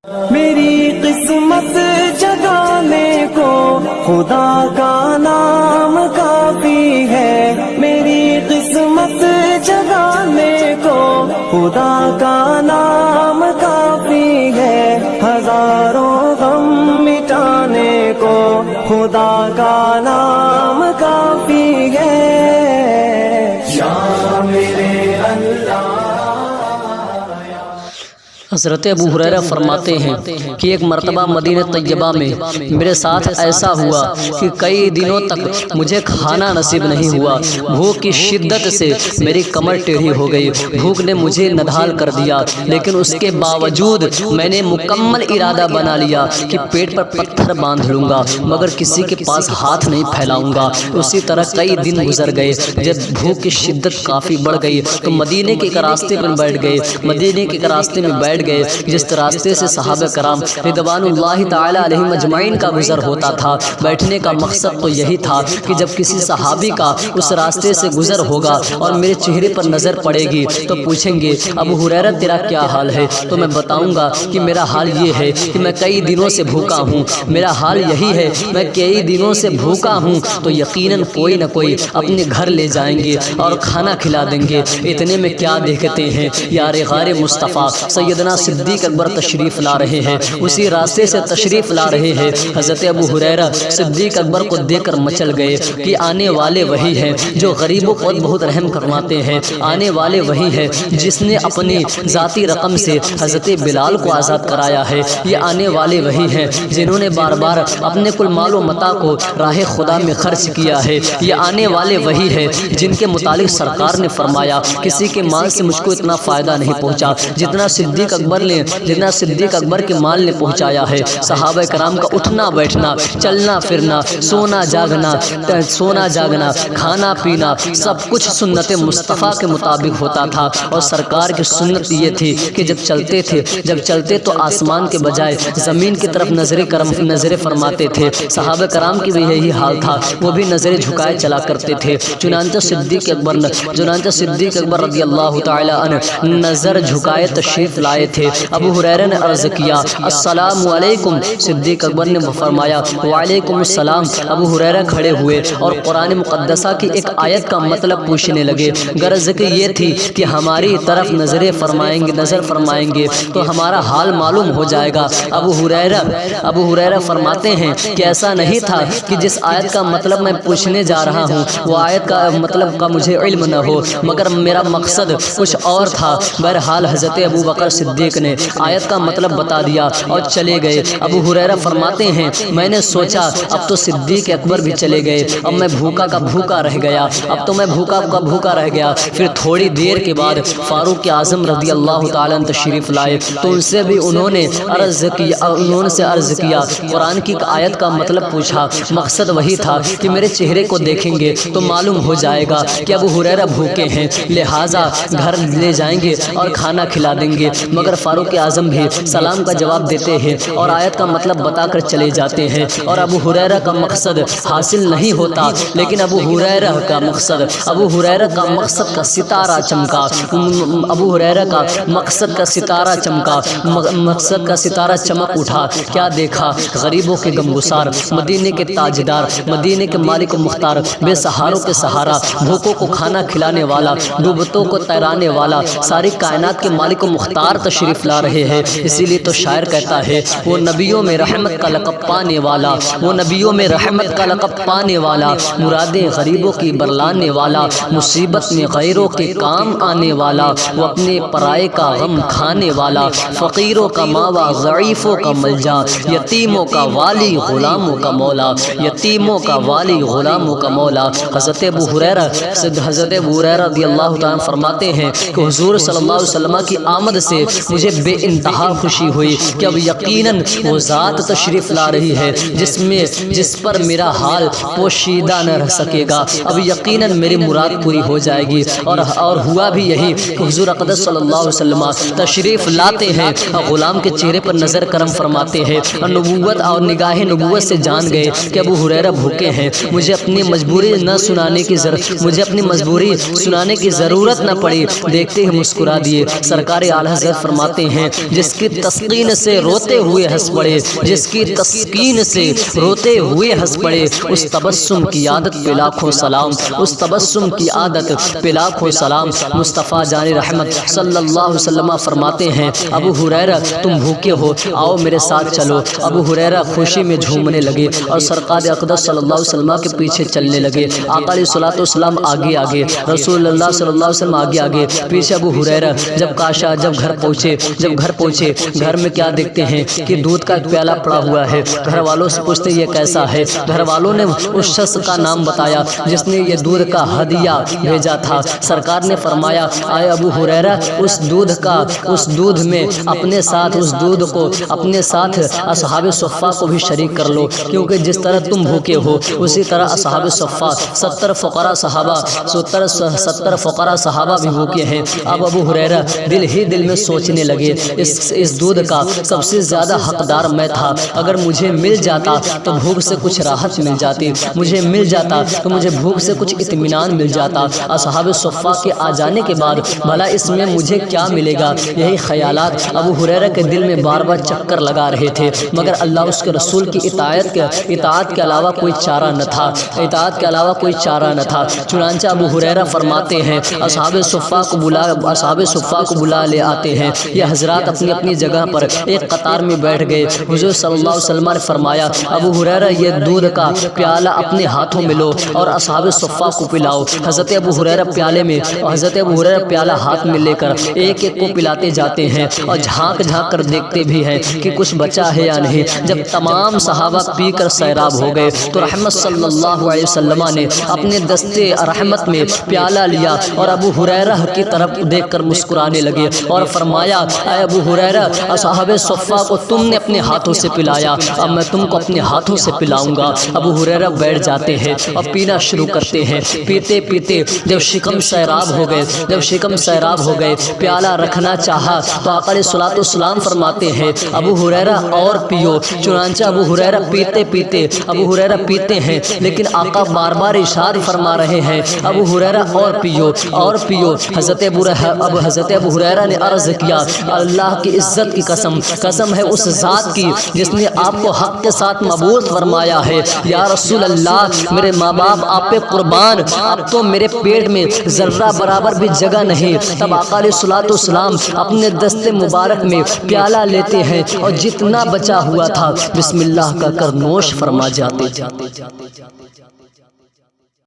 میری قسمت جگانے کو خدا کا نام کافی ہے، میری قسمت جگانے کو خدا کا نام کافی ہے، ہزاروں غم مٹانے کو خدا کا نام کافی ہے، یا میرے اللہ۔ حضرت ابو ہریرہ فرماتے ہیں کہ ایک مرتبہ مدینہ طیبہ میں میرے ساتھ ایسا ہوا کہ کئی دنوں تک مجھے کھانا نصیب نہیں ہوا، بھوک کی شدت سے میری کمر ٹیڑھی ہو گئی، بھوک نے مجھے نڈھال کر دیا، لیکن اس کے باوجود میں نے مکمل ارادہ بنا لیا کہ پیٹ پر پتھر باندھ لوں گا مگر کسی کے پاس ہاتھ نہیں پھیلاؤں گا۔ اسی طرح کئی دن گزر گئے، جب بھوک کی شدت کافی بڑھ گئی تو مدینے کے ایک راستے پر بیٹھ گئے، مدینے کے ایک راستے میں بیٹھ گئے جس راستے سے صحابہ کرام رضوان اللہ تعالی علیہم اجمعین کا گزر ہوتا تھا۔ بیٹھنے کا مقصد تو یہی تھا کہ جب کسی صحابی کا اس راستے سے گزر ہوگا اور میرے چہرے پر نظر پڑے گی تو پوچھیں گے ابو ہریرہ تیرا کیا حال ہے، تو میں بتاؤں گا کہ میرا حال یہ ہے کہ میں کئی دنوں سے بھوکا ہوں، میرا حال یہی ہے میں کئی دنوں سے بھوکا ہوں، تو یقیناً کوئی نہ کوئی اپنے گھر لے جائیں گے اور کھانا کھلا دیں گے۔ اتنے میں کیا دیکھتے ہیں یار غار مصطفیٰ سیدنا صدیق اکبر تشریف لا رہے ہیں، اسی راستے سے تشریف لا رہے ہیں۔ حضرت ابو ہریرہ صدیق اکبر کو دیکھ کر مچل گئے کہ آنے والے وہی ہیں جو غریبوں کو بہت رحم کرواتے ہیں، آنے والے وہی ہیں جس نے اپنی ذاتی رقم سے حضرت بلال کو آزاد کرایا ہے، یہ آنے والے وہی ہیں جنہوں نے بار بار اپنے کل مال و متاع کو راہ خدا میں خرچ کیا ہے، یہ آنے والے وہی ہیں جن کے متعلق سرکار نے فرمایا کسی کے مال سے مجھ کو اتنا فائدہ نہیں پہنچا جتنا صدیق اکبر کے مال نے پہنچایا ہے۔ صحابہ کرام کا اٹھنا بیٹھنا، چلنا پھرنا، سونا جاگنا، کھانا پینا سب کچھ سنت مصطفیٰ کے مطابق ہوتا تھا، اور سرکار کی سنت یہ تھی کہ جب چلتے تو آسمان کے بجائے زمین کی طرف نظر فرماتے تھے۔ صحابہ کرام کی بھی یہی حال تھا، وہ بھی نظریں جھکائے چلا کرتے تھے۔ چنانچہ صدیق اکبر رضی اللہ تعالی عنہ نظر جھکائے تشریف لائے تھے۔ ابو ہریرہ نے عرض کیا السلام علیکم، صدیق اکبر نے فرمایا وعلیکم السلام۔ ابو ہریرہ کھڑے ہوئے اور قرآن مقدسہ کی ایک آیت کا مطلب پوچھنے لگے، غرض کہ یہ تھی کہ ہماری طرف نظر فرمائیں گے تو ہمارا حال معلوم ہو جائے گا۔ ابو ہریرہ فرماتے ہیں کہ ایسا نہیں تھا کہ جس آیت کا مطلب میں پوچھنے جا رہا ہوں وہ آیت کا مطلب کا مجھے علم نہ ہو، مگر میرا مقصد کچھ اور تھا۔ بہرحال حضرت ابو بکر صدیق نے آیت کا مطلب بتا دیا اور چلے گئے۔ ابو ہریرہ فرماتے ہیں میں نے سوچا اب تو صدیق اکبر بھی چلے گئے، اب میں بھوکا کا بھوکا رہ گیا۔ پھر تھوڑی دیر کے بعد فاروق اعظم رضی اللہ تعالیٰ عنہ تشریف لائے تو ان سے بھی انہوں نے عرض کیا قرآن کی آیت کا مطلب پوچھا، مقصد وہی تھا کہ میرے چہرے کو دیکھیں گے تو معلوم ہو جائے گا کہ ابو ہریرہ بھوکے ہیں، لہٰذا گھر لے جائیں گے اور کھانا کھلا دیں گے۔ مگر فاروق اعظم بھی سلام کا جواب دیتے ہیں اور آیت کا مطلب بتا کر چلے جاتے ہیں، اور ابو ہریرہ کا مقصد حاصل نہیں ہوتا، لیکن ابو ہریرہ کا مقصد کا ستارہ چمکا، مقصد کا ستارہ چمک اٹھا۔ کیا دیکھا؟ غریبوں کے غمگسار، مدینے کے تاجدار، مدینے کے مالک و مختار، بے سہاروں کے سہارا، بھوکوں کو کھانا کھلانے والا، ڈوبتوں کو تیرانے والا، ساری کائنات کے مالک و مختار تشریف لا رہے ہیں۔ اسی لیے تو شاعر کہتا ہے وہ نبیوں میں رحمت کا لقب پانے والا، مرادیں غریبوں کی برلانے والا، مصیبت میں غیروں کے کام آنے والا، وہ اپنے پرائے کا غم کھانے والا، فقیروں کا ماوا، ضعیفوں کا ملجا، یتیموں کا والی، غلاموں کا مولا۔ حضرت ابو ہریرہ رضی اللہ تعالیٰ فرماتے ہیں کہ حضور صلی اللہ علیہ وسلم کی آمد سے مجھے بے انتہا خوشی ہوئی کہ اب یقیناً وہ ذات تشریف لا رہی ہے جس پر میرا حال پوشیدہ نہ رہ سکے گا، اب یقیناً میری مراد پوری ہو جائے گی۔ اور ہوا بھی یہی کہ حضور اقدس صلی اللہ علیہ وسلم تشریف لاتے ہیں، غلام کے چہرے پر نظر کرم فرماتے ہیں اور نبوت اور نگاہ نبوت سے جان گئے کہ ابو ہریرہ بھوکے ہیں۔ مجھے اپنی مجبوری سنانے کی ضرورت نہ پڑی، دیکھتے ہی مسکرا دیے۔ سرکار اعلیٰ حضرت فرماتے فرماتے ہیں جس کی تسکین سے روتے ہوئے ہنس پڑے، جس کی تسکین سے روتے ہوئے ہنس پڑے، اس تبسم کی عادت پہ لاکھوں سلام، اس تبسم کی عادت پہ لاکھوں سلام۔ مصطفیٰ جان رحمت صلی اللہ علیہ وسلم فرماتے ہیں ابو ہریرہ تم بھوکے ہو، آؤ میرے ساتھ چلو۔ ابو ہریرہ خوشی میں جھومنے لگے اور سرکار اقدس صلی اللہ علیہ وسلم کے پیچھے چلنے لگے۔ آقا علیہ الصلوۃ والسلام آگے آگے، رسول اللہ صلی اللہ علیہ وسلم آگے آگے، پیچھے ابو ہریرہ۔ جب کاشا جب گھر پہنچے، گھر میں کیا دیکھتے ہیں کہ دودھ کا ایک پیالہ پڑا ہوا ہے۔ گھر والوں سے پوچھتے یہ کیسا ہے؟ گھر والوں نے اس شخص کا نام بتایا جس نے یہ دودھ کا ہدیہ بھیجا تھا۔ سرکار نے فرمایا آئے ابو ہریرہ اس دودھ میں اپنے ساتھ اس دودھ کو اپنے ساتھ اصحاب صفہ کو بھی شریک کر لو، کیونکہ جس طرح تم بھوکے ہو اسی طرح اصحاب صفہ 70 فقراء صحابہ بھی بھوکے ہیں۔ اب ابو ہریرہ دل میں سوچنے لگے اس دودھ کا سب سے زیادہ حقدار میں تھا، اگر مجھے مل جاتا تو بھوک سے کچھ راحت مل جاتی، مجھے مل جاتا تو مجھے بھوک سے کچھ اطمینان مل جاتا۔ اصحاب صفہ کے آ جانے کے بعد بھلا اس میں مجھے کیا ملے گا؟ یہی خیالات ابو ہریرہ کے دل میں بار بار چکر لگا رہے تھے، مگر اللہ اس کے رسول کی اطاعت کے علاوہ کوئی چارہ نہ تھا۔ چنانچہ ابو ہریرہ فرماتے ہیں اصحاب صفہ کو بلا لے آتے ہیں۔ یہ حضرات اپنی اپنی جگہ پر ایک قطار میں بیٹھ گئے۔ حضور صلی اللہ علیہ وسلم نے فرمایا ابو ہریرہ یہ دودھ کا پیالہ اپنے ہاتھوں میں لو اور اصحاب صفہ کو پلاؤ۔ حضرت ابو ہریرہ پیالہ ہاتھ میں لے کر ایک ایک کو پلاتے جاتے ہیں اور جھانک کر دیکھتے بھی ہیں کہ کچھ بچا ہے یا نہیں۔ جب تمام صحابہ پی کر سیراب ہو گئے تو رحمت صلی اللہ علیہ وسلم نے اپنے دستے رحمت میں پیالہ لیا اور ابو ہریرہ کی طرف دیکھ کر مسکرانے لگے اور فرمایا اے ابو ہریرہ اصحاب صفہ کو تم نے اپنے ہاتھوں سے پلایا، اب میں تم کو اپنے ہاتھوں سے پلاؤں گا۔ ابو ہریرہ بیٹھ جاتے ہیں اور پینا شروع کرتے ہیں۔ پیتے پیتے جب شکم سیراب ہو گئے پیالہ رکھنا چاہا تو آقا علیہ الصلوۃ والسلام فرماتے ہیں ابو ہریرہ اور پیو۔ چنانچہ ابو ہریرہ پیتے ہیں، لیکن آقا بار بار ارشاد فرما رہے ہیں ابو ہریرہ اور پیو۔ حضرت ابو ہریرہ نے عرض کیا اللہ کی عزت کی قسم ہے اس ذات کی جس نے آپ کو حق کے ساتھ مبعوث فرمایا ہے، یا رسول اللہ میرے ماں باپ آپ پہ قربان، اب تو میرے پیٹ میں ذرہ برابر بھی جگہ نہیں۔ تب آقا علیہ الصلوۃ والسلام اپنے دست مبارک میں پیالہ لیتے ہیں اور جتنا بچا ہوا تھا بسم اللہ کا کر نوش فرما جاتے۔